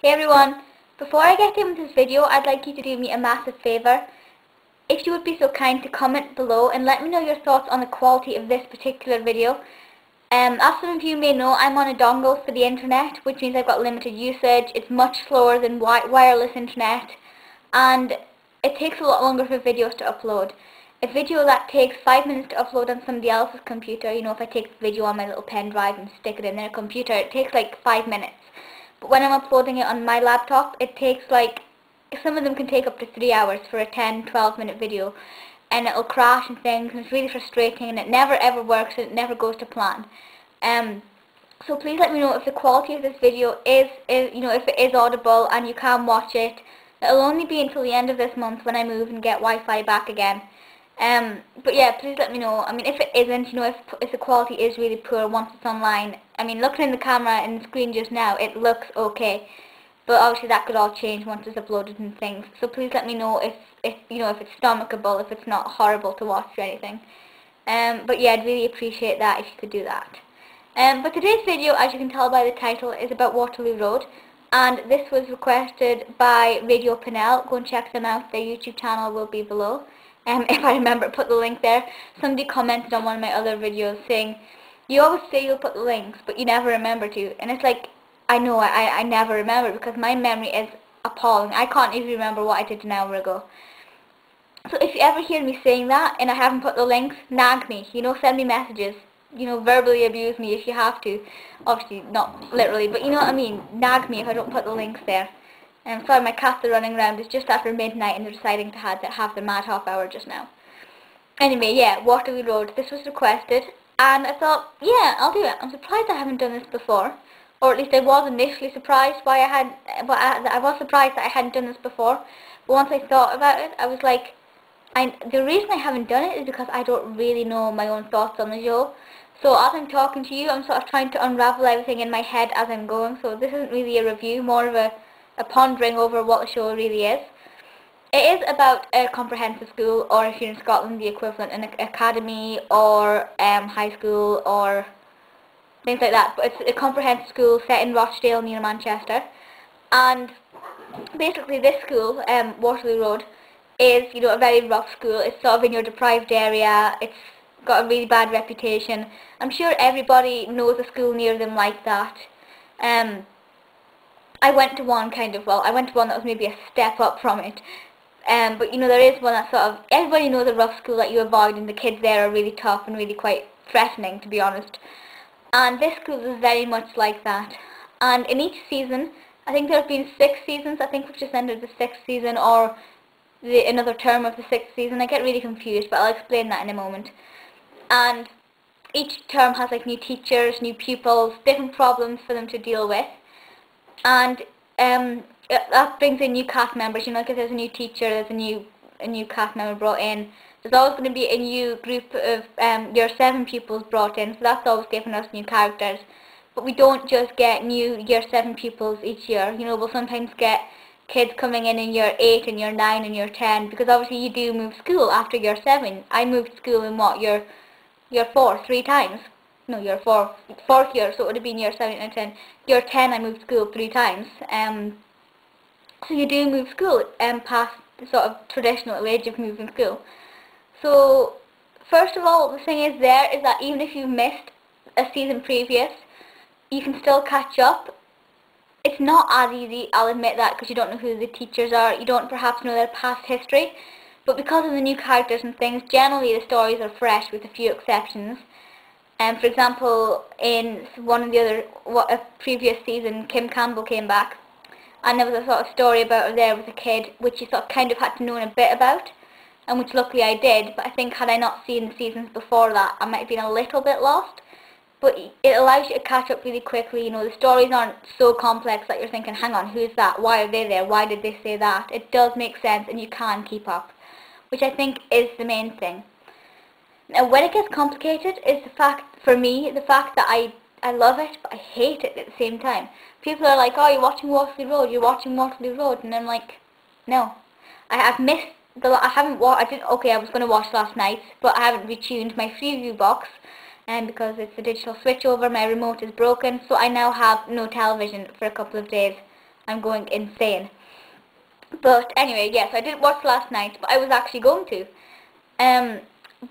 Hey everyone, before I get into this video, I'd like you to do me a massive favour. If you would be so kind to comment below and let me know your thoughts on the quality of this particular video. As some of you may know, I'm on a dongle for the internet, which means I've got limited usage. It's much slower than wireless internet, and it takes a lot longer for videos to upload. A video that takes 5 minutes to upload on somebody else's computer, you know, if I take the video on my little pen drive and stick it in their computer, it takes like 5 minutes. But when I'm uploading it on my laptop, it takes like, some of them can take up to 3 hours for a 10-12 minute video, and it'll crash and things, and it's really frustrating, and it never ever works, and it never goes to plan. So please let me know if the quality of this video is you know, if it is audible and you can watch it. It'll only be until the end of this month when I move and get Wi-Fi back again. But yeah, please let me know. I mean, if it isn't, you know, if the quality is really poor once it's online, I mean, looking in the camera and the screen just now, it looks okay. But obviously that could all change once it's uploaded and things. So please let me know if you know, if it's stomachable, if it's not horrible to watch or anything. But yeah, I'd really appreciate that if you could do that. But today's video, as you can tell by the title, is about Waterloo Road. And this was requested by Radio Pinnell. Go and check them out. Their YouTube channel will be below. If I remember, put the link there. Somebody commented on one of my other videos saying, you always say you'll put the links, but you never remember to. And it's like, I know I never remember because my memory is appalling. I can't even remember what I did an hour ago. So if you ever hear me saying that and I haven't put the links, nag me. You know, send me messages. You know, verbally abuse me if you have to. Obviously, not literally, but you know what I mean. Nag me if I don't put the links there. Sorry, my cats are running around. It's just after midnight and they're deciding to have the mad half hour just now. Anyway, yeah, Waterloo Road. This was requested, and I thought, yeah, I'll do it. I'm surprised I haven't done this before, or at least I was initially surprised why I was surprised that I hadn't done this before. But once I thought about it, I was like, the reason I haven't done it is because I don't really know my own thoughts on the show. So as I'm talking to you, I'm sort of trying to unravel everything in my head as I'm going. So this isn't really a review, more of a pondering over what the show really is. It is about a comprehensive school, or if you're in Scotland, the equivalent, an academy or high school or things like that. But it's a comprehensive school set in Rochdale near Manchester. And basically this school, Waterloo Road, is, you know, a very rough school. It's sort of in your deprived area. It's got a really bad reputation. I'm sure everybody knows a school near them like that. I went to one that was maybe a step up from it. But you know, there is one that sort of, everybody knows a rough school that you avoid, and the kids there are really tough and really quite threatening, to be honest. And this school is very much like that. And in each season, I think there have been 6 seasons, I think we've just entered the 6th season, or another term of the 6th season. I get really confused, but I'll explain that in a moment. And each term has like new teachers, new pupils, different problems for them to deal with. And that brings in new cast members. You know, like if there's a new teacher, there's a new cast member brought in. There's always going to be a new group of year 7 pupils brought in, so that's always giving us new characters. But we don't just get new year 7 pupils each year. You know, we'll sometimes get kids coming in year 8 and year 9 and year 10, because obviously you do move school after year 7. I moved school in what, year 4, 3 times. No, year 4, 4th year, so it would have been year 7 and 10. Year 10 I moved school 3 times. So you do move school past the sort of traditional age of moving school. So first of all, the thing is that even if you missed a season previous, you can still catch up. It's not as easy, I'll admit that, because you don't know who the teachers are, you don't perhaps know their past history, but because of the new characters and things, generally the stories are fresh with a few exceptions. For example, in a previous season, Kim Campbell came back, and there was a sort of story about her there with a kid, which you sort of kind of had to know a bit about, and which luckily I did, but I think had I not seen the seasons before that, I might have been a little bit lost. But it allows you to catch up really quickly. You know, the stories aren't so complex that you're thinking, hang on, who's that? Why are they there? Why did they say that? It does make sense, and you can keep up, which I think is the main thing. Now, when it gets complicated is the fact that I love it, but I hate it at the same time. People are like, oh, you're watching Waterloo Road, and I'm like, no. I've missed I was going to watch last night, but I haven't retuned my Freeview box, and because it's a digital switchover, my remote is broken, so I now have no television for a couple of days. I'm going insane. But anyway, yes, I didn't watch last night, but I was actually going to.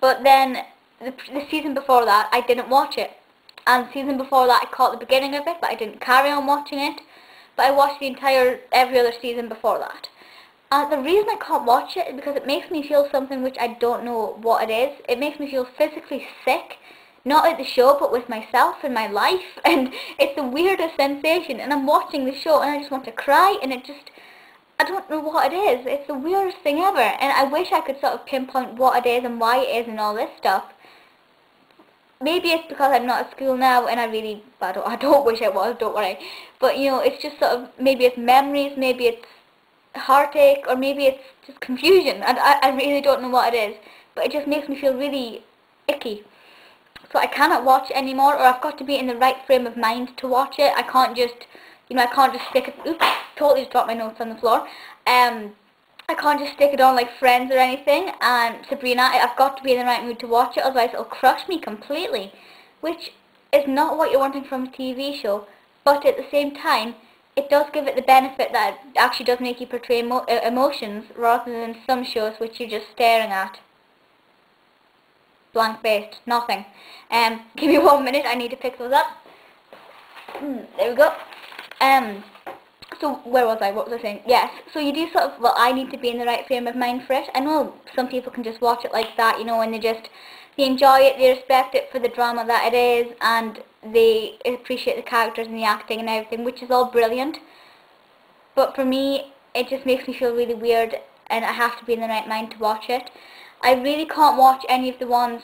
But then the season before that, I didn't watch it. And the season before that, I caught the beginning of it, but I didn't carry on watching it. But I watched every other season before that. And the reason I can't watch it is because it makes me feel something which I don't know what it is. It makes me feel physically sick. Not at the show, but with myself and my life. And it's the weirdest sensation. And I'm watching the show and I just want to cry. And it just, I don't know what it is. It's the weirdest thing ever. And I wish I could sort of pinpoint what it is and why it is and all this stuff. Maybe it's because I'm not at school now and I don't wish I was, don't worry. But you know, it's just sort of, maybe it's memories, maybe it's heartache, or maybe it's just confusion. I really don't know what it is. But it just makes me feel really icky. So I cannot watch it anymore, or I've got to be in the right frame of mind to watch it. I can't just, you know, I can't just stick it, oops, totally just dropped my notes on the floor. I can't just stick it on like Friends or anything, and Sabrina, I've got to be in the right mood to watch it, otherwise it'll crush me completely, which is not what you're wanting from a TV show, but at the same time, it does give it the benefit that it actually does make you portray emotions, rather than some shows which you're just staring at. Blank-faced, nothing. Give me 1 minute, I need to pick those up. There we go. So where was I? What was I saying? Yes. So you do sort of, well, I need to be in the right frame of mind for it. I know some people can just watch it like that, you know, and they enjoy it, they respect it for the drama that it is, and they appreciate the characters and the acting and everything, which is all brilliant. But for me, it just makes me feel really weird, and I have to be in the right mind to watch it. I really can't watch any of the ones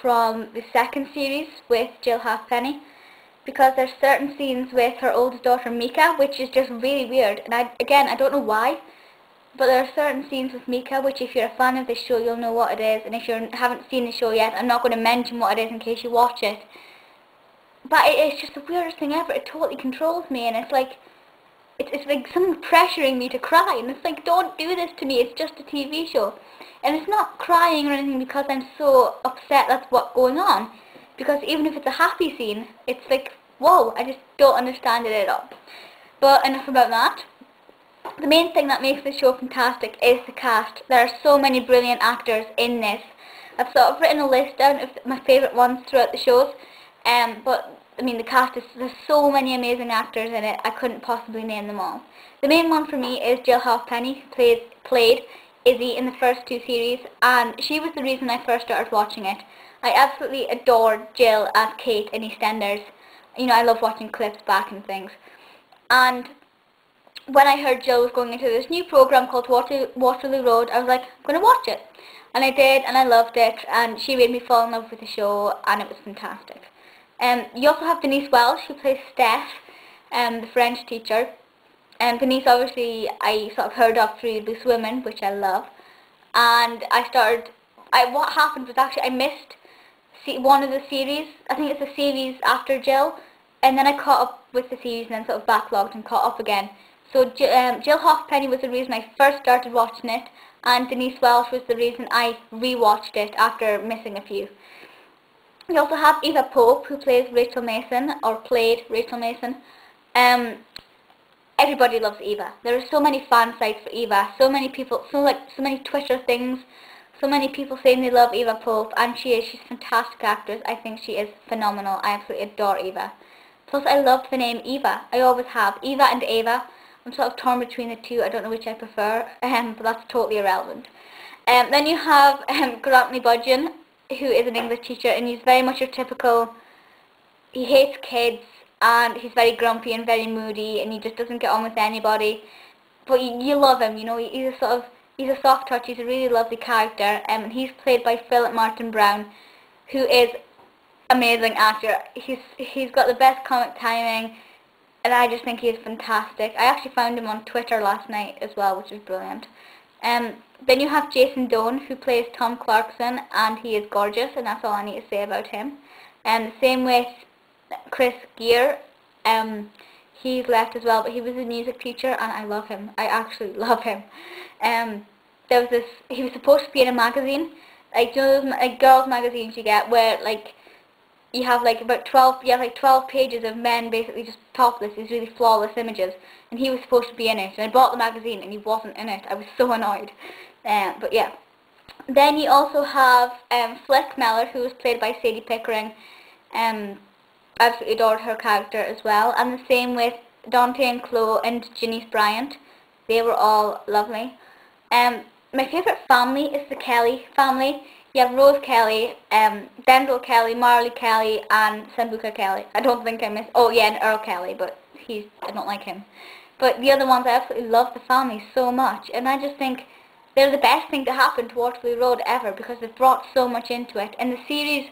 from the second series with Jill Halfpenny, because there's certain scenes with her oldest daughter Mika, which is just really weird, and I don't know why, but there are certain scenes with Mika which, if you're a fan of this show, you'll know what it is, and if you haven't seen the show yet, I'm not going to mention what it is in case you watch it. But it's just the weirdest thing ever. It totally controls me, and it's like someone pressuring me to cry, and it's like, don't do this to me, it's just a TV show. And it's not crying or anything because I'm so upset that's what's going on, because even if it's a happy scene, it's like, whoa, I just don't understand it at all. But enough about that. The main thing that makes this show fantastic is the cast. There are so many brilliant actors in this. I've sort of written a list down of my favourite ones throughout the shows, but I mean, the cast there's so many amazing actors in it, I couldn't possibly name them all. The main one for me is Jill Halfpenny, who played Izzy in the first two series, and she was the reason I first started watching it. I absolutely adored Jill as Kate in EastEnders. You know, I love watching clips back and things. And when I heard Jill was going into this new program called Waterloo Road, I was like, I'm going to watch it. And I did, and I loved it, and she made me fall in love with the show, and it was fantastic. You also have Denise Welch, who plays Steph, the French teacher. Denise, obviously, I sort of heard of through Loose Women, which I love. And what happened was actually I missed one of the series. I think it's a series after Jill. And then I caught up with the series and then sort of backlogged and caught up again. So Jill Halfpenny was the reason I first started watching it. And Denise Welch was the reason I rewatched it after missing a few. You also have Eva Pope, who plays Rachel Mason, or played Rachel Mason. Everybody loves Eva. There are so many fan sites for Eva. So many people, so many Twitter things. So many people saying they love Eva Pope, and she's a fantastic actress. I think she is phenomenal. I absolutely adore Eva. Plus, I love the name Eva. I always have. Eva and Ava. I'm sort of torn between the two. I don't know which I prefer, but that's totally irrelevant. Then you have Budgen, who is an English teacher, and he's very much your typical, he hates kids, and he's very grumpy and very moody, and he just doesn't get on with anybody, but you love him, you know. He's a soft touch, he's a really lovely character, and he's played by Philip Martin Brown, who is amazing actor. He's got the best comic timing, and I just think he is fantastic. I actually found him on Twitter last night as well, which is brilliant. Then you have Jason Doan, who plays Tom Clarkson, and he is gorgeous, and that's all I need to say about him. The same with Chris Gear. He's left as well, but he was a music teacher, and I love him. I actually love him. He was supposed to be in a magazine, like, you know those girls magazines you get, where like you have like about 12 pages of men basically just topless, these really flawless images, and he was supposed to be in it, and I bought the magazine and he wasn't in it. I was so annoyed. But yeah. Then you also have Flick Mellor, who was played by Sadie Pickering. Absolutely adored her character as well, and the same with Dante and Chloe and Janeece Bryant. They were all lovely. My favourite family is the Kelly family. You have Rose Kelly, Denzil Kelly, Marley Kelly, and Sambuca Kelly. I don't think I missed... Oh yeah, and Earl Kelly, but I don't like him. But the other ones, I absolutely love the family so much, and I just think they're the best thing to happen to Waterloo Road ever, because they've brought so much into it. And the series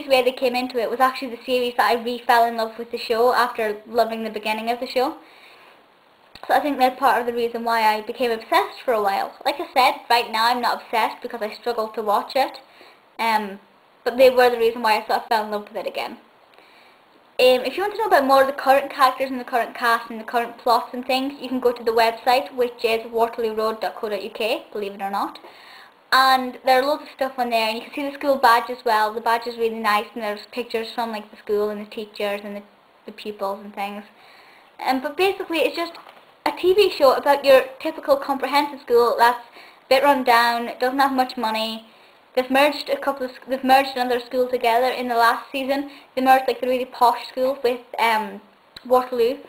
where they came into it was actually the series that I re-fell in love with the show after loving the beginning of the show. So I think that's part of the reason why I became obsessed for a while. Like I said, right now I'm not obsessed because I struggle to watch it. But they were the reason why I sort of fell in love with it again. If you want to know about more of the current characters and the current cast and the current plots and things, you can go to the website, which is waterlooroad.co.uk, believe it or not. And there are loads of stuff on there, and you can see the school badge as well. The badge is really nice, and there's pictures from like the school and the teachers and the pupils and things. But basically it's just a TV show about your typical comprehensive school that's a bit run down, doesn't have much money. They've merged another school together in the last season. They merged like the really posh school with Waterloo,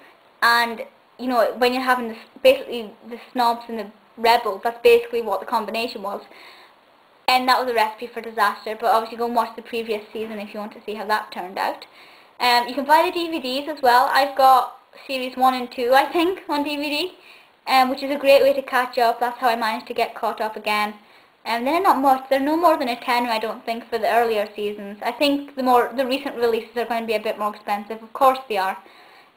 and you know, when you're having this, basically the snobs and the rebels, that's basically what the combination was. And that was a recipe for disaster, but obviously go and watch the previous season if you want to see how that turned out. You can buy the DVDs as well. I've got series 1 and 2, I think, on DVD, which is a great way to catch up. That's how I managed to get caught up again. And they're not much. They're no more than a tenner, I don't think, for the earlier seasons. I think the recent releases are going to be a bit more expensive. Of course they are.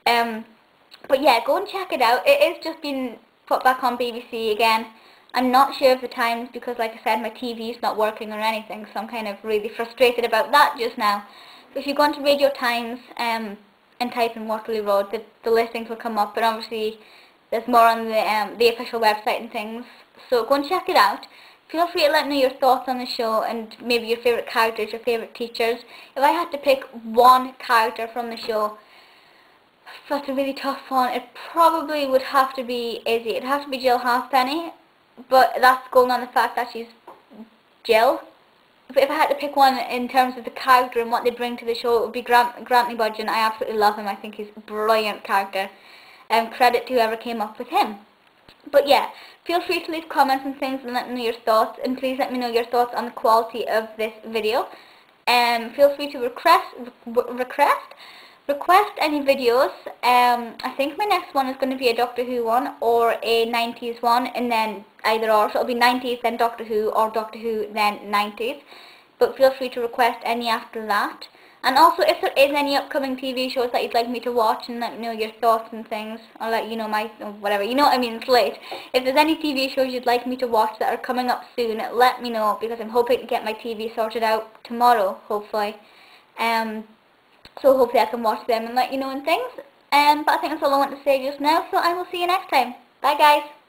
But yeah, go and check it out. It is just been put back on BBC again. I'm not sure of the times because, like I said, my TV's not working or anything, so I'm kind of really frustrated about that just now. So if you go onto Radio Times and type in Waterloo Road, the listings will come up, but obviously there's more on the official website and things. So go and check it out. Feel free to let me know your thoughts on the show and maybe your favourite characters, your favourite teachers. If I had to pick one character from the show, that's a really tough one. It probably would have to be Izzy. It'd have to be Jill Halfpenny, but that's going on the fact that she's Jill. But if I had to pick one in terms of the character and what they bring to the show, it would be Grantley Budgen. I absolutely love him. I think he's a brilliant character. Credit to whoever came up with him. But yeah, feel free to leave comments and things and let me know your thoughts, and please let me know your thoughts on the quality of this video. Feel free to request any videos. I think my next one is going to be a Doctor Who one or a 90s one, and then either or, so it'll be 90s then Doctor Who, or Doctor Who then 90s. But feel free to request any after that. And also, if there is any upcoming TV shows that you'd like me to watch, and let me know your thoughts and things, I'll let you know whatever, you know what I mean, it's late. If there's any TV shows you'd like me to watch that are coming up soon, let me know, because I'm hoping to get my TV sorted out tomorrow, hopefully. So hopefully I can watch them and let you know and things. But I think that's all I want to say just now, so I will see you next time. Bye guys!